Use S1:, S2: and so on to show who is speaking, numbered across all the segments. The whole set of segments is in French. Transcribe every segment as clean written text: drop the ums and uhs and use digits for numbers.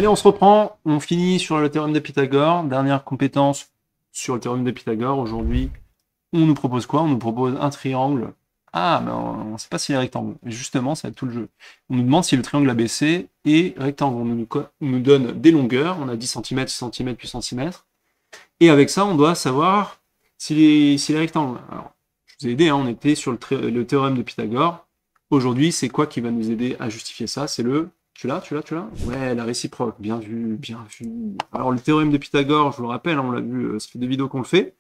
S1: Allez, on se reprend. On finit sur le théorème de Pythagore. Dernière compétence sur le théorème de Pythagore. Aujourd'hui, on nous propose quoi? On nous propose un triangle. Ah, mais on ne sait pas s'il est rectangle. Justement, ça va être tout le jeu. On nous demande si le triangle ABC est rectangle. On nous donne des longueurs. On a 10 cm, cm, puis centimètres. Et avec ça, on doit savoir s'il est rectangle. Alors, je vous ai aidé, hein, on était sur le théorème de Pythagore. Aujourd'hui, c'est quoi qui va nous aider à justifier ça? C'est le... Tu l'as? Ouais, la réciproque. Bien vu, bien vu. Alors, le théorème de Pythagore, je vous le rappelle, hein, on l'a vu, ça fait 2 vidéos qu'on le fait.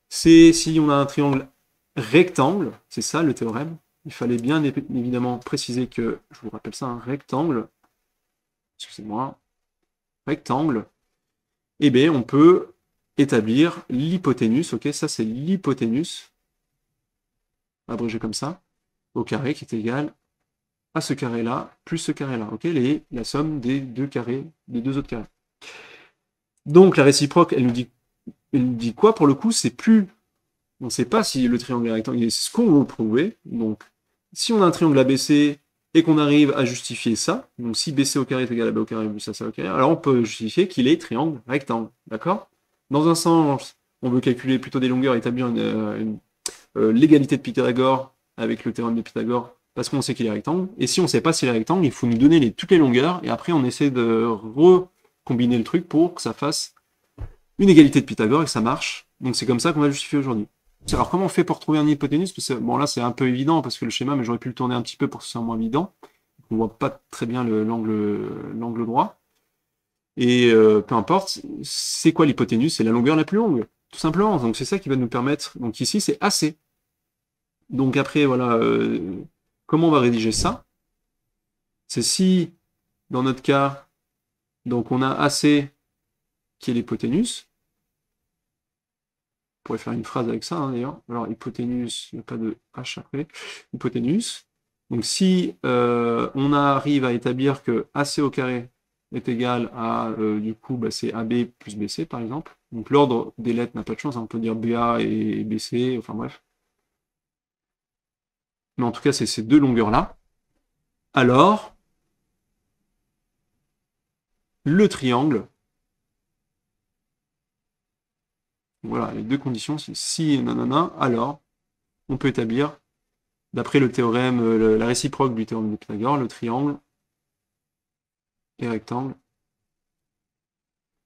S1: C'est si on a un triangle rectangle, c'est ça le théorème. Il fallait bien évidemment préciser que, je vous rappelle ça, un rectangle, excusez-moi, rectangle, eh bien, on peut établir l'hypoténuse, ok, ça c'est l'hypoténuse, abrégé comme ça, au carré qui est égal à ce carré-là, plus ce carré-là, ok, la somme des deux carrés, des deux autres carrés. Donc la réciproque, elle nous dit quoi pour le coup? C'est plus, on ne sait pas si le triangle est rectangle, c'est ce qu'on veut prouver. Donc si on a un triangle ABC et qu'on arrive à justifier ça, donc si BC au carré est égal à B au carré plus AC au carré, alors on peut justifier qu'il est triangle rectangle, d'accord? Dans un sens, on veut calculer plutôt des longueurs, établir l'égalité de Pythagore avec le théorème de Pythagore, parce qu'on sait qu'il est rectangle. Et si on ne sait pas s'il est rectangle, il faut nous donner toutes les longueurs, et après on essaie de recombiner le truc pour que ça fasse une égalité de Pythagore et que ça marche. Donc c'est comme ça qu'on va le justifier aujourd'hui. Alors comment on fait pour trouver un hypoténuse? Parce que, bon là c'est un peu évident parce que le schéma, mais j'aurais pu le tourner un petit peu pour que ce soit moins évident. On ne voit pas très bien l'angle droit. Et peu importe, c'est quoi l'hypoténuse? C'est la longueur la plus longue, tout simplement. Donc c'est ça qui va nous permettre. Donc ici c'est AC. Donc après voilà, comment on va rédiger ça? C'est si dans notre cas, donc on a AC qui est l'hypoténuse. On pourrait faire une phrase avec ça, hein, d'ailleurs. Alors, hypoténuse, il n'y a pas de H après. Hypoténuse. Donc, si on arrive à établir que AC au carré est égal à, du coup, bah, c'est AB plus BC, par exemple. Donc, l'ordre des lettres n'a pas de chance. Hein. On peut dire BA et BC, enfin bref. Mais en tout cas, c'est ces deux longueurs-là. Alors, le triangle, voilà, les deux conditions, c'est si nanana, alors, on peut établir d'après le théorème, la réciproque du théorème de Pythagore, le triangle est rectangle.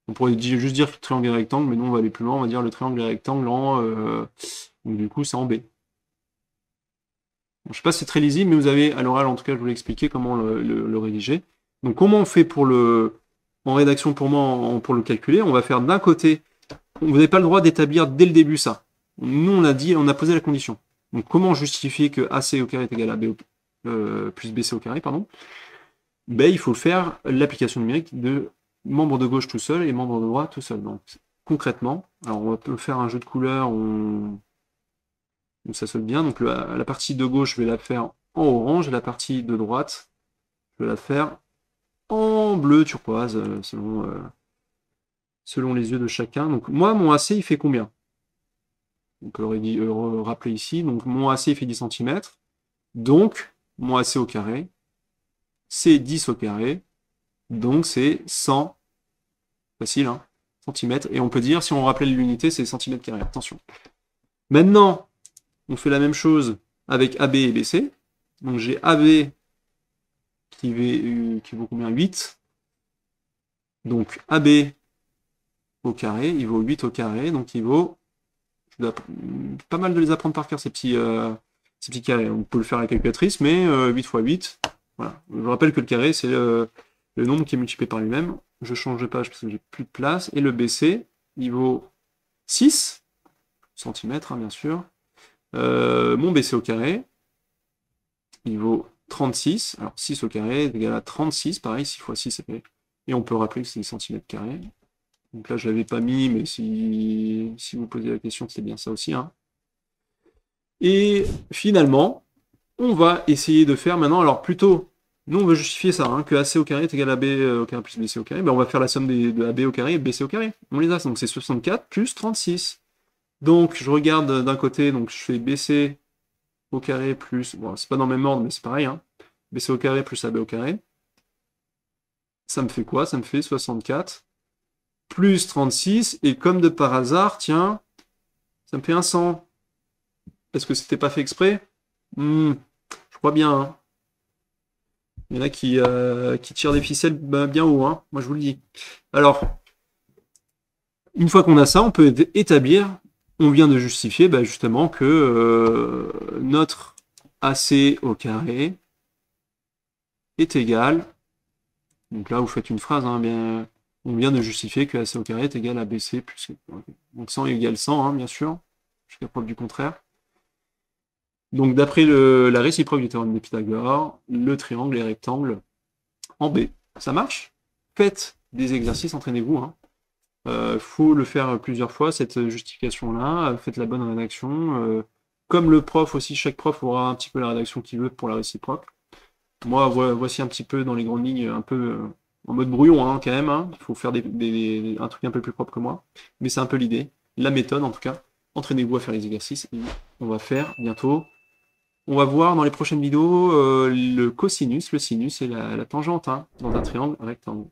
S1: On pourrait juste dire que le triangle est rectangle, mais nous on va aller plus loin, on va dire le triangle est rectangle en... donc du coup c'est en B. Bon, je sais pas si c'est très lisible, mais vous avez, à l'oral en tout cas, je vous l'ai expliqué comment le rédiger. Donc comment on fait pour en rédaction pour moi, pour le calculer? On va faire d'un côté, vous n'avez pas le droit d'établir dès le début ça. Nous on a posé la condition. Donc comment justifier que AC au carré est égal à B plus BC au carré, pardon? Ben, il faut faire l'application numérique de membre de gauche tout seul et membre de droite tout seul. Donc concrètement, alors on peut faire un jeu de couleurs où ça sonne bien. Donc la partie de gauche, je vais la faire en orange, et la partie de droite, je vais la faire en bleu turquoise, selon les yeux de chacun. Donc moi, mon AC, il fait combien? On peut rappeler ici. Donc mon AC, il fait 10 cm. Donc, mon AC au carré, c'est 10 au carré. Donc c'est 100, facile, hein, centimètres. Et on peut dire, si on rappelait l'unité, c'est centimètres carrés. Attention. Maintenant, on fait la même chose avec AB et BC. Donc j'ai AB qui vaut combien? 8. Donc AB au carré, il vaut 8 au carré. Donc il vaut... Je dois pas mal de les apprendre par cœur, ces petits carrés. On peut le faire à la calculatrice, mais 8 fois 8. Voilà. Je rappelle que le carré, c'est le nombre qui est multiplié par lui-même. Je change de page parce que j'ai plus de place. Et le BC, il vaut 6 centimètres, hein, bien sûr. Mon BC au carré, il vaut 36. Alors 6 au carré est égal à 36, pareil, 6 fois 6, ça fait... Et on peut rappeler que c'est des centimètres carrés. Donc là, je ne l'avais pas mis, mais si vous posez la question, c'est bien ça aussi. Hein. Et finalement, on va essayer de faire maintenant, alors plutôt... Nous, on veut justifier ça, hein, que AC au carré est égal à B au carré plus BC au carré. Ben, on va faire la somme de AB au carré et BC au carré. On les a, donc c'est 64 plus 36. Donc, je regarde d'un côté, donc je fais BC au carré plus... Bon, c'est pas dans le même ordre, mais c'est pareil. Hein, BC au carré plus AB au carré. Ça me fait quoi? Ça me fait 64 plus 36. Et comme de par hasard, tiens, ça me fait un 100. Est-ce que c'était pas fait exprès? Je crois bien, hein. Il y en a qui tirent des ficelles bien haut, hein. Moi je vous le dis. Alors, une fois qu'on a ça, on peut établir, on vient de justifier justement que notre AC au carré est égal. Donc là, vous faites une phrase, hein, on vient de justifier que AC au carré est égal à BC plus. Donc 100 égale 100, hein, bien sûr, jusqu'à preuve du contraire. Donc d'après la réciproque du théorème de Pythagore, le triangle est rectangle en B. Ça marche? Faites des exercices, entraînez-vous, hein. Faut le faire plusieurs fois, cette justification-là. Faites la bonne rédaction. Comme le prof aussi, chaque prof aura un petit peu la rédaction qu'il veut pour la réciproque. Moi, voici un petit peu dans les grandes lignes, un peu en mode brouillon, hein, quand même, hein. Il faut faire un truc un peu plus propre que moi. Mais c'est un peu l'idée. La méthode, en tout cas. Entraînez-vous à faire les exercices. Et on va faire bientôt. On va voir dans les prochaines vidéos le cosinus, le sinus et la tangente, hein, dans un triangle rectangle.